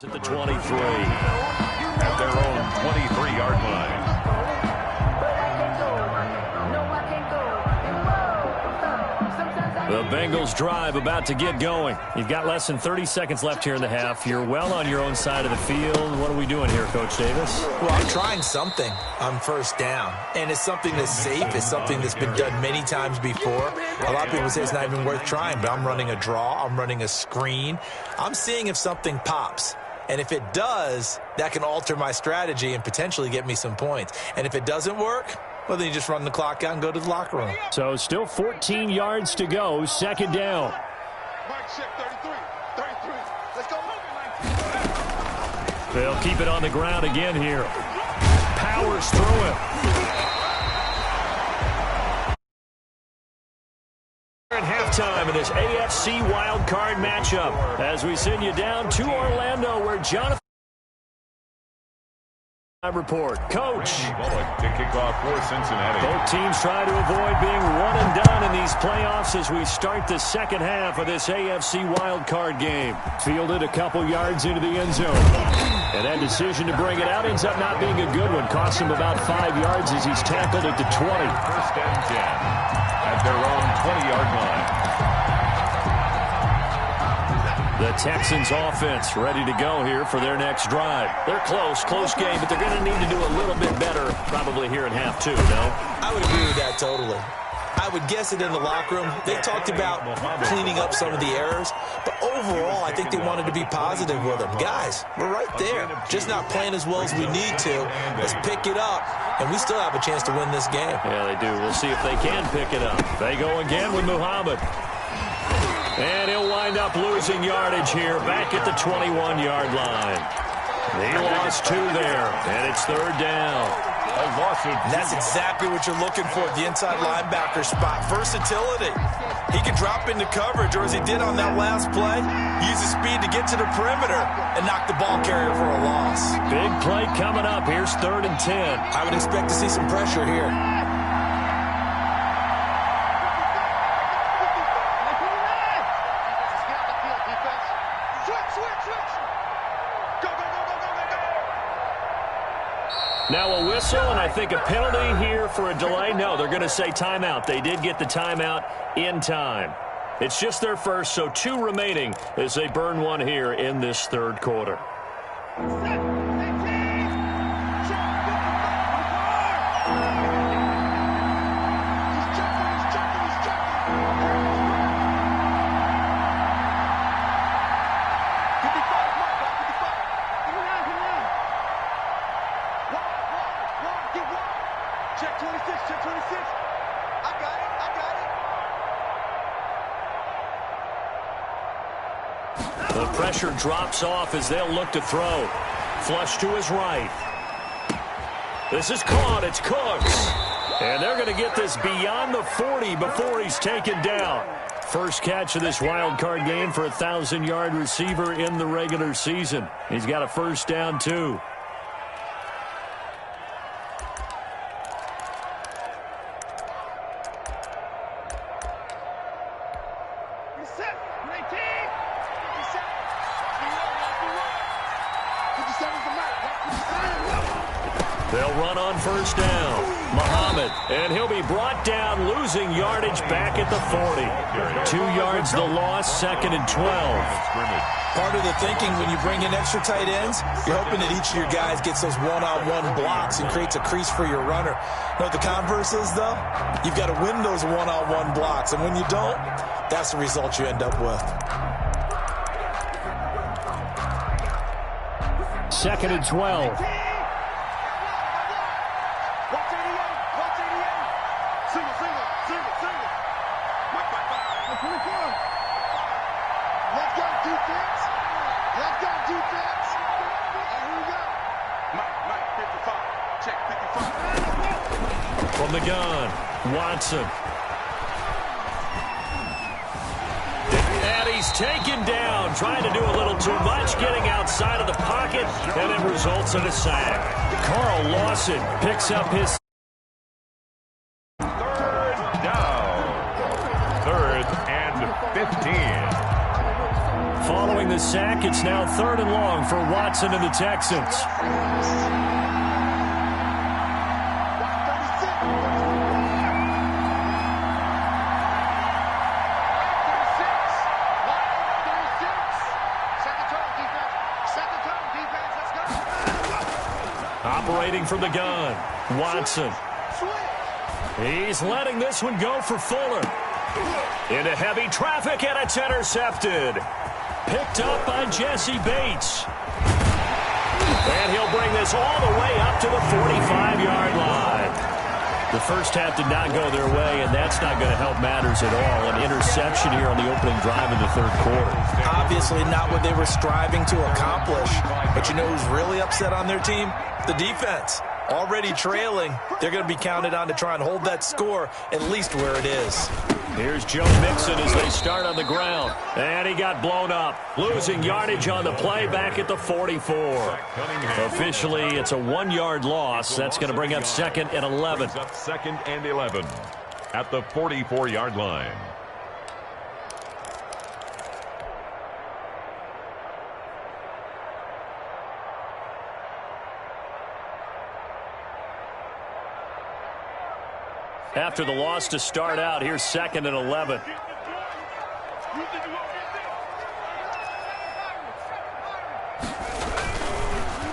At the 23, at their own 23-yard line. The Bengals drive about to get going. You've got less than 30 seconds left here in the half. You're well on your own side of the field. What are we doing here, Coach Davis? Well, I'm trying something on first down, and it's something that's safe. It's something that's been done many times before. A lot of people say it's not even worth trying, but I'm running a draw. I'm running a screen. I'm seeing if something pops. And if it does, that can alter my strategy and potentially get me some points. And if it doesn't work, well, then you just run the clock out and go to the locker room. So still 14 yards to go, second down. They'll keep it on the ground again here. Powers through it. At halftime in this AFC wildcard matchup as we send you down to Orlando where Jonathan report. Coach. To kick off for Cincinnati. Both teams try to avoid being one and done in these playoffs as we start the second half of this AFC wildcard game. Fielded a couple yards into the end zone. And that decision to bring it out ends up not being a good one. Cost him about 5 yards as he's tackled at the 20. First and 10 at their own 20-yard line. The Texans offense ready to go here for their next drive. They're close game, but they're going to need to do a little bit better probably here in half two, no? I would agree with that totally. I would guess it in the locker room. They talked about cleaning up some of the errors, but overall, I think they wanted to be positive with them. Guys, we're right there. Just not playing as well as we need to. Let's pick it up, and we still have a chance to win this game. Yeah, they do. We'll see if they can pick it up. They go again with Muhammad. And he'll wind up losing yardage here back at the 21-yard line. He lost 2 there, and it's third down. That's exactly what you're looking for, the inside linebacker spot. Versatility. He can drop into coverage, or as he did on that last play, use his speed to get to the perimeter and knock the ball carrier for a loss. Big play coming up. Here's 3rd and 10. I would expect to see some pressure here. Now a whistle, and I think a penalty here for a delay. No, they're going to say timeout. They did get the timeout in time. It's just their first, so 2 remaining as they burn one here in this third quarter. The pressure drops off as they'll look to throw. Flush to his right. This is caught. It's Cooks. And they're going to get this beyond the 40 before he's taken down. First catch of this wild card game for a 1,000-yard receiver in the regular season. He's got a first down, too. They'll run on first down. Muhammad, and he'll be brought down, losing yardage back at the 40. 2 yards the loss, 2nd and 12. Part of the thinking when you bring in extra tight ends, you're hoping that each of your guys gets those one-on-one blocks and creates a crease for your runner. You know what the converse is, though? You've got to win those one-on-one blocks, and when you don't, that's the result you end up with. 2nd and 12. From the gun, Watson. And he's taken down, trying to do a little too much, getting outside of the pocket, and it results in a sack. Carl Lawson picks up his 3rd down. 3rd and 15. Following following the sack, it's now 3rd and long for Watson and the Texans. Operating from the gun, Watson. He's letting this one go for Fuller. Into heavy traffic, and it's intercepted. Picked up by Jesse Bates. And he'll bring this all the way up to the 45-yard line. The first half did not go their way, and that's not going to help matters at all. An interception here on the opening drive in the 3rd quarter. Obviously not what they were striving to accomplish. But you know who's really upset on their team? The defense. Already trailing. They're going to be counted on to try and hold that score at least where it is. Here's Joe Mixon as they start on the ground. And he got blown up. Losing yardage on the play back at the 44. Officially, it's a 1-yard loss. That's going to bring up 2nd and 11. Up 2nd and 11 at the 44-yard line. After the loss to start out, here's 2nd and 11.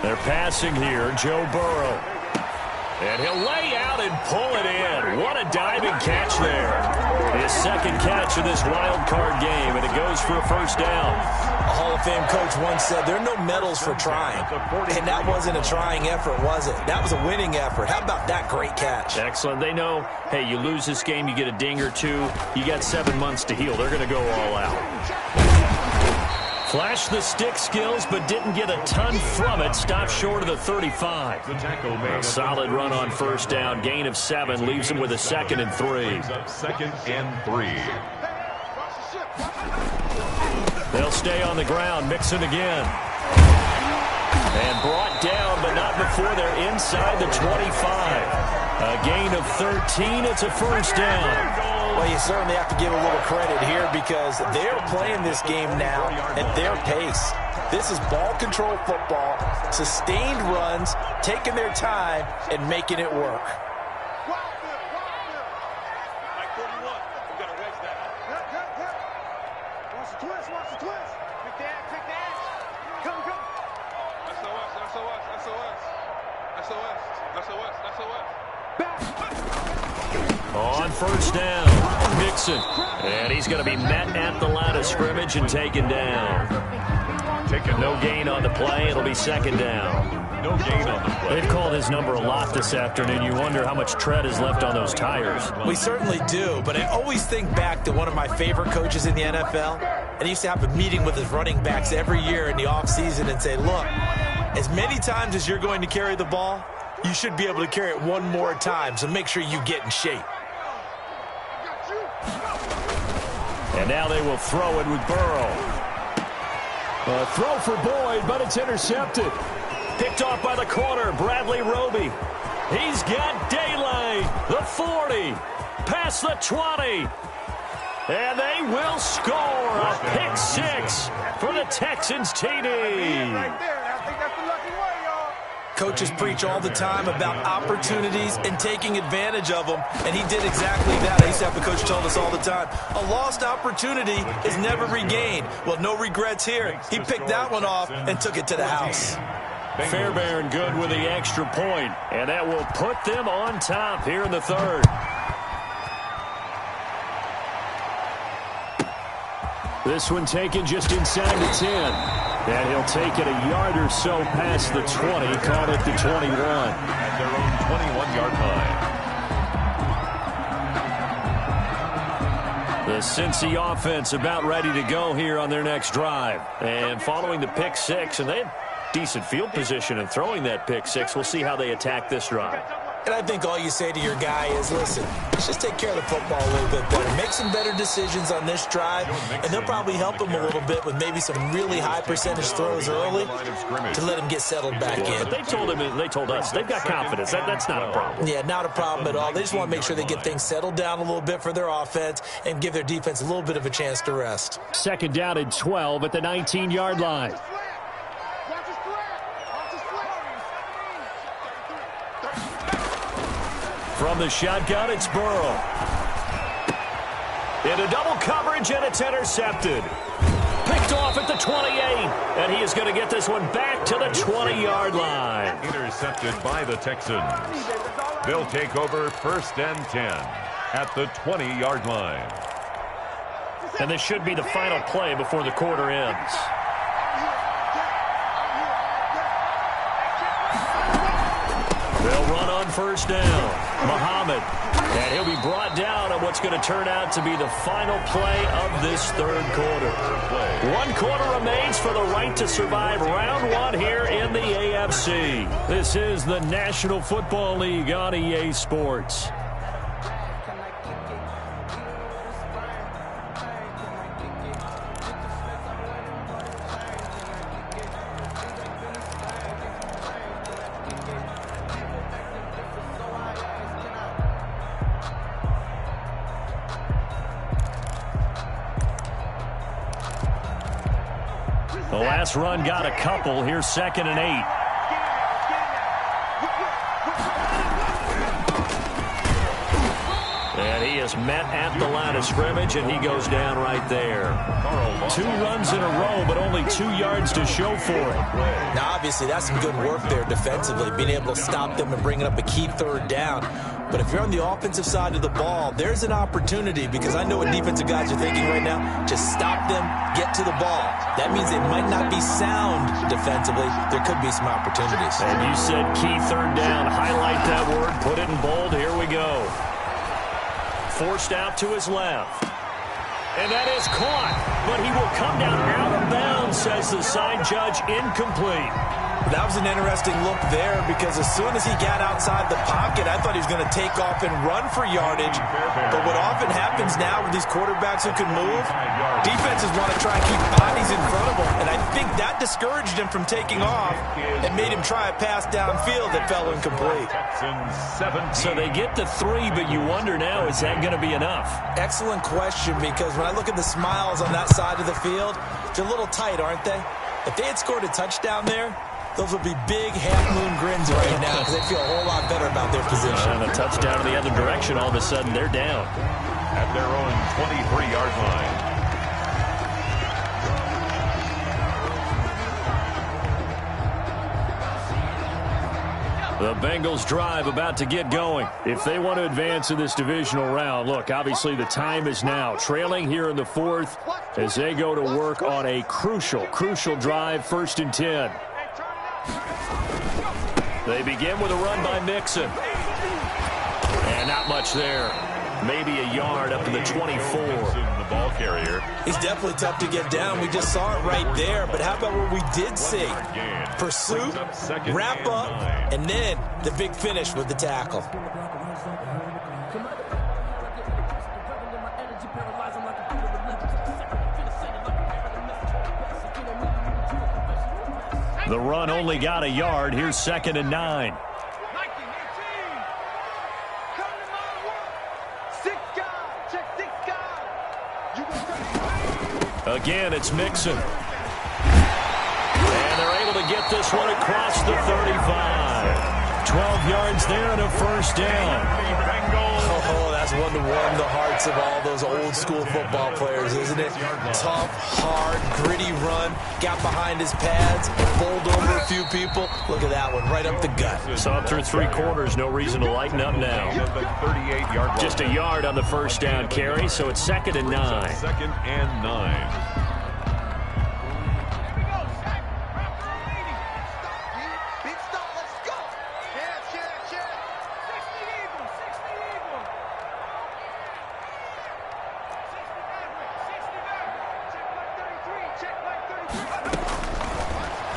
They're passing here, Joe Burrow. And he'll lay out and pull it in. What a diving catch there. His 2nd catch of this wild card game, and it goes for a 1st down. A Hall of Fame coach once said there are no medals for trying. And that wasn't a trying effort, was it? That was a winning effort. How about that great catch? Excellent. They know, hey, you lose this game, you get a ding or two. You got 7 months to heal. They're going to go all out. Flashed the stick skills, but didn't get a ton from it. Stopped short of the 35. A solid run on 1st down. Gain of 7 leaves him with a 2nd and 3. 2nd and 3. They'll stay on the ground. Mixon again. And brought down, but not before they're inside the 25. A gain of 13. It's a 1st down. Well, you certainly have to give a little credit here because they're playing this game now at their pace. This is ball control football, sustained runs, taking their time, and making it work. On 1st down, Mixon. And he's going to be met at the line of scrimmage and taken down. No gain on the play. It'll be 2nd down. No gain on the play. They've called his number a lot this afternoon. You wonder how much tread is left on those tires. We certainly do, but I always think back to one of my favorite coaches in the NFL. And he used to have a meeting with his running backs every year in the offseason and say, look, as many times as you're going to carry the ball, you should be able to carry it one more time, so make sure you get in shape. And now they will throw it with Burrow. A throw for Boyd, but it's intercepted. Picked off by the corner, Bradley Roby. He's got daylight. The 40, past the 20. And they will score a pick 6 for the Texans TD. Coaches preach all the time about opportunities and taking advantage of them, and he did exactly that. I used to have the coach tell us all the time, a lost opportunity is never regained. Well, no regrets here. He picked that one off and took it to the house. Fairbairn good with the extra point, and that will put them on top here in the 3rd. This one taken just inside the 10. And he'll take it a yard or so past the 20, caught at the 21. At their own 21-yard line. The Cincy offense about ready to go here on their next drive. And following the pick 6, and they had decent field position in throwing that pick 6. We'll see how they attack this drive. And I think all you say to your guy is, listen, let's just take care of the football a little bit better. Make some better decisions on this drive, and they'll probably help him a little bit with maybe some really high percentage throws early to let him get settled back in. But they told us they've got confidence. That's not a problem. Yeah, not a problem at all. They just want to make sure they get things settled down a little bit for their offense and give their defense a little bit of a chance to rest. 2nd down and 12 at the 19-yard line. From the shotgun, it's Burrow. Into double coverage, and it's intercepted. Picked off at the 28, and he is going to get this one back to the 20-yard line. Intercepted by the Texans. They'll take over 1st and 10 at the 20-yard line. And this should be the final play before the quarter ends. They'll run on 1st down. Muhammad. And he'll be brought down on what's going to turn out to be the final play of this 3rd quarter. 1 quarter remains for the right to survive round 1 here in the AFC. This is the National Football League on EA Sports. The last run got a couple. Here's 2nd and 8. And he is met at the line of scrimmage, and he goes down right there. 2 runs in a row, but only 2 yards to show for it. Now, obviously, that's some good work there defensively, being able to stop them and bringing up a key 3rd down. But if you're on the offensive side of the ball, there's an opportunity, because I know what defensive guys are thinking right now. Just stop them, get to the ball. That means they might not be sound defensively. There could be some opportunities. And you said key 3rd down. Highlight that word. Put it in bold. Here we go. Forced out to his left. And that is caught. But he will come down out of bounds, says the side judge. Incomplete. That was an interesting look there, because as soon as he got outside the pocket, I thought he was going to take off and run for yardage. But what often happens now with these quarterbacks who can move, defenses want to try and keep bodies in front of them. And I think that discouraged him from taking off and made him try a pass downfield that fell incomplete. So they get the 3, but you wonder now, is that going to be enough? Excellent question, because when I look at the smiles on that side of the field, they're a little tight, aren't they? If they had scored a touchdown there, those would be big half-moon grins right now, because they feel a whole lot better about their position. And a touchdown in the other direction, all of a sudden they're down. At their own 23-yard line. The Bengals drive about to get going. If they want to advance in this divisional round, look, obviously the time is now. Trailing here in the 4th as they go to work on a crucial drive, 1st and 10. They begin with a run by Mixon. And not much there. Maybe a yard up to the 24. The ball carrier. He's definitely tough to get down. We just saw it right there. But how about what we did see? Pursuit, wrap up, and then the big finish with the tackle. The run only got a yard. Here's 2nd and 9. Again, it's Mixon. And they're able to get this one across the 35. 12 yards there and a 1st down. Oh, that's one to warm the hearts of all those old school football players, isn't it? Tough, hard, gritty run. Got behind his pads, bowled over a few people. Look at that one, right up the gut. So up through 3 quarters, no reason to lighten up now. Just a yard on the 1st down carry, so it's 2nd and 9. 2nd and 9.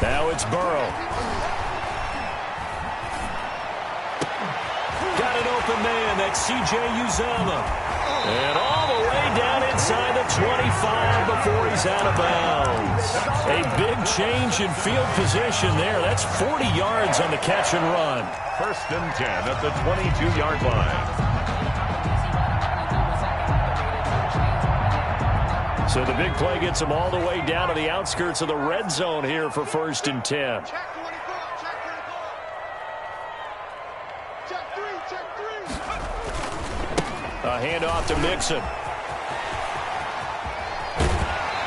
Now it's Burrow. open man. That's C.J. Uzomah. And all the way down inside the 25 before he's out of bounds. A big change in field position there. That's 40 yards on the catch and run. 1st and 10 at the 22-yard line. So the big play gets him all the way down to the outskirts of the red zone here for 1st and 10. A handoff to Mixon.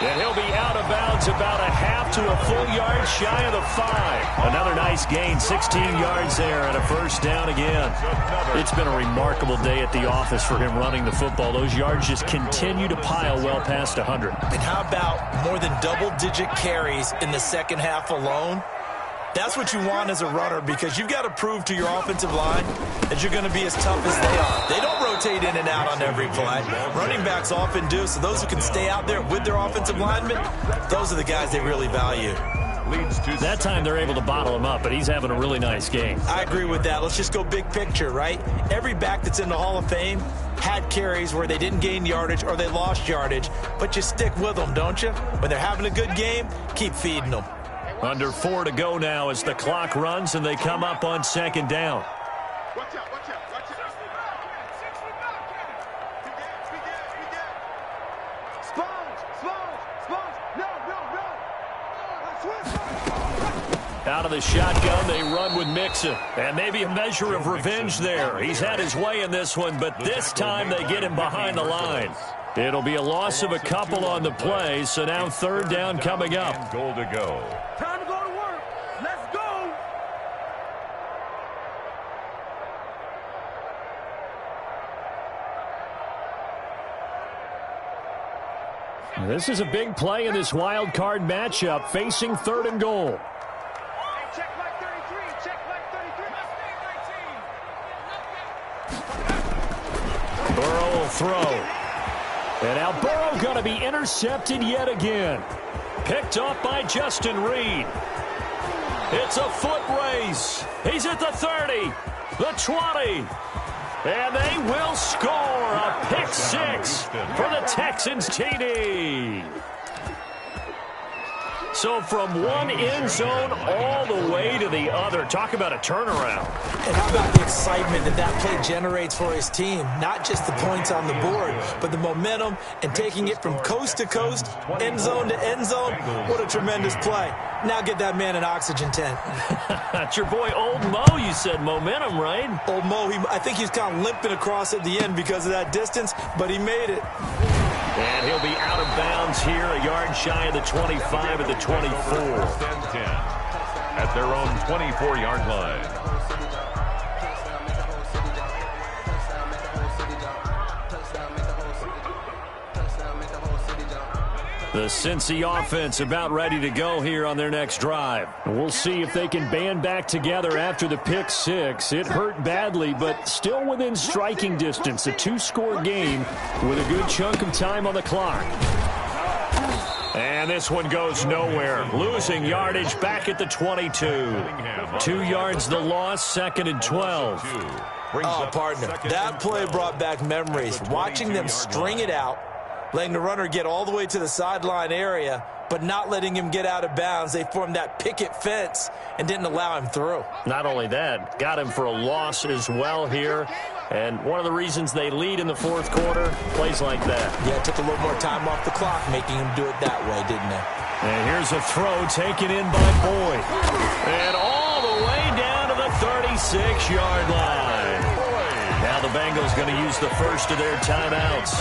And he'll be out of bounds about a half to a full yard shy of the 5. Another nice gain, 16 yards there and a 1st down again. It's been a remarkable day at the office for him running the football. Those yards just continue to pile well past 100. And how about more than double-digit carries in the second half alone? That's what you want as a runner, because you've got to prove to your offensive line that you're going to be as tough as they are. They don't rotate in and out on every play. Running backs often do, so those who can stay out there with their offensive linemen, those are the guys they really value. That time they're able to bottle him up, but he's having a really nice game. I agree with that. Let's just go big picture, right? Every back that's in the Hall of Fame had carries where they didn't gain yardage or they lost yardage, but you stick with them, don't you? When they're having a good game, keep feeding them. Under 4 to go now as the clock runs and they come up on 2nd down. Watch out, watch out, watch out. Out of the shotgun, they run with Mixon. And maybe a measure of revenge there. He's had his way in this one, but this time they get him behind the line. It'll be a loss of a couple on the play, so now 3rd down coming up. Goal to go. Time to go to work. Let's go. This is a big play in this wild card matchup, facing 3rd and goal. Check like 33. Check like 33. Burrow will throw. And now Burrow going to be intercepted yet again. Picked off by Justin Reed. It's a foot race. He's at the 30, the 20. And they will score a pick 6 for the Texans TD. So from one end zone all the way to the other. Talk about a turnaround. And how about the excitement that that play generates for his team? Not just the points on the board, but the momentum and taking it from coast to coast, end zone to end zone. What a tremendous play. Now get that man an oxygen tent. That's your boy Old Mo. You said momentum, right? Old Mo, I think he's kind of limping across at the end because of that distance, but he made it. And he'll be out of bounds here, a yard shy of the 25 at the 24. 1st and 10 at their own 24-yard line. The Cincy offense about ready to go here on their next drive. We'll see if they can band back together after the pick 6. It hurt badly, but still within striking distance. A 2-score game with a good chunk of time on the clock. And this one goes nowhere. Losing yardage back at the 22. 2 yards the loss, 2nd and 12. Oh, partner, that play brought back memories. Watching them string it out, letting the runner get all the way to the sideline area, but not letting him get out of bounds. They formed that picket fence and didn't allow him through. Not only that, got him for a loss as well here. And one of the reasons they lead in the 4th quarter, plays like that. Yeah, it took a little more time off the clock, making him do it that way, didn't it? And here's a throw taken in by Boyd. And all the way down to the 36-yard line. Now the Bengals going to use the first of their timeouts.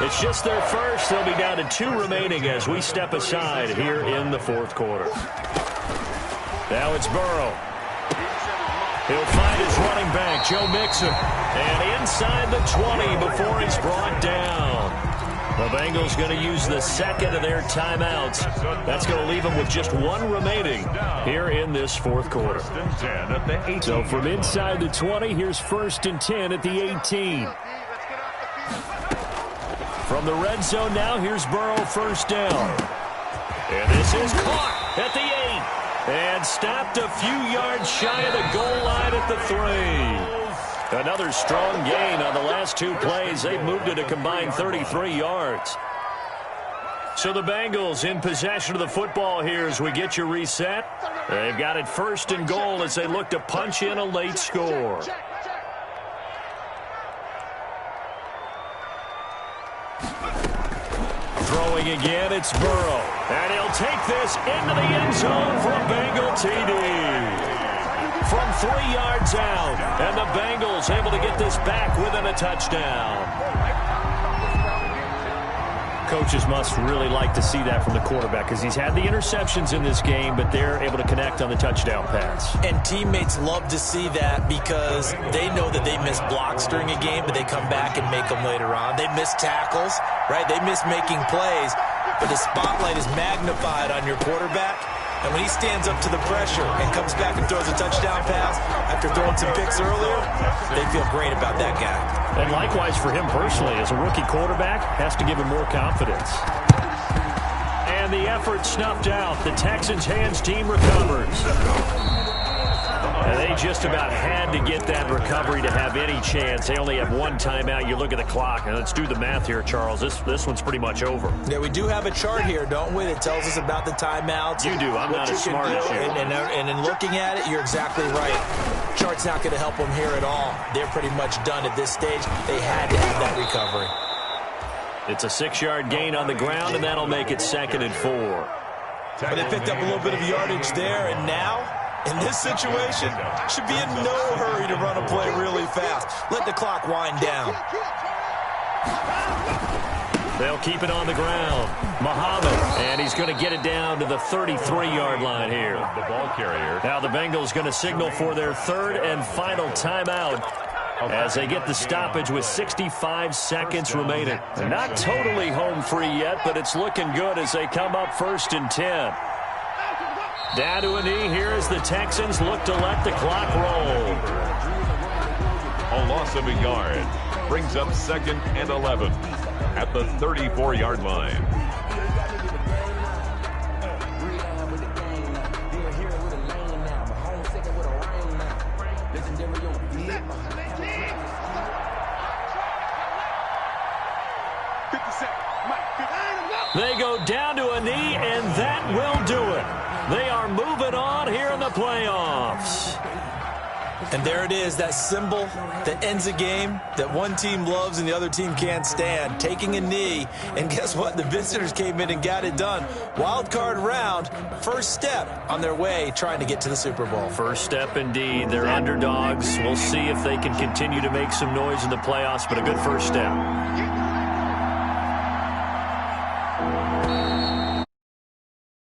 It's just their first. They'll be down to 2 remaining as we step aside here in the 4th quarter. Now it's Burrow. He'll find his running back, Joe Mixon. And inside the 20 before he's brought down. The Bengals going to use the second of their timeouts. That's going to leave them with just 1 remaining here in this 4th quarter. So from inside the 20, here's 1st and 10 at the 18. From the red zone now, here's Burrow, 1st down. And this is caught at the 8. And stopped a few yards shy of the goal line at the 3. Another strong gain on the last 2 plays. They've moved it a combined 33 yards. So the Bengals in possession of the football here as we get you reset. They've got it 1st and goal as they look to punch in a late score. Throwing again, it's Burrow. And he'll take this into the end zone for a Bengal TD. From 3 yards out, and the Bengals able to get this back within a touchdown. Coaches must really like to see that from the quarterback because he's had the interceptions in this game, but they're able to connect on the touchdown pass. And teammates love to see that because they know that they miss blocks during a game, but they come back and make them later on. They miss tackles, right? They miss making plays, but the spotlight is magnified on your quarterback. And when he stands up to the pressure and comes back and throws a touchdown pass after throwing some picks earlier, they feel great about that guy. And likewise for him personally, as a rookie quarterback, has to give him more confidence. And the effort snuffed out. The Texans' hands team recovers. And they just about had to get that recovery to have any chance. They only have 1 timeout. You look at the clock, and let's do the math here, Charles. This one's pretty much over. Yeah, we do have a chart here, don't we, that tells us about the timeouts. You do. I'm not as smart as you. And in looking at it, you're exactly right. Chart's not going to help them here at all. They're pretty much done at this stage. They had to have that recovery. It's a 6-yard gain on the ground, and that'll make it 2nd and 4. But they picked up a little bit of yardage there, and now, in this situation, should be in no hurry to run a play really fast. Let the clock wind down. They'll keep it on the ground. Muhammad, and he's going to get it down to the 33-yard line here. The ball carrier. Now the Bengals going to signal for their 3rd and final timeout as they get the stoppage with 65 seconds remaining. They're not totally home free yet, but it's looking good as they come up 1st and 10. Down to a knee here as the Texans look to let the clock roll. A loss of a yard brings up 2nd and 11 at the 34-yard line. They go down to a knee, and that will do it. They are moving on here in the playoffs. And there it is, that symbol that ends a game that one team loves and the other team can't stand, taking a knee. And guess what? The visitors came in and got it done. Wild card round, first step on their way trying to get to the Super Bowl. First step indeed. They're underdogs. We'll see if they can continue to make some noise in the playoffs, but a good first step.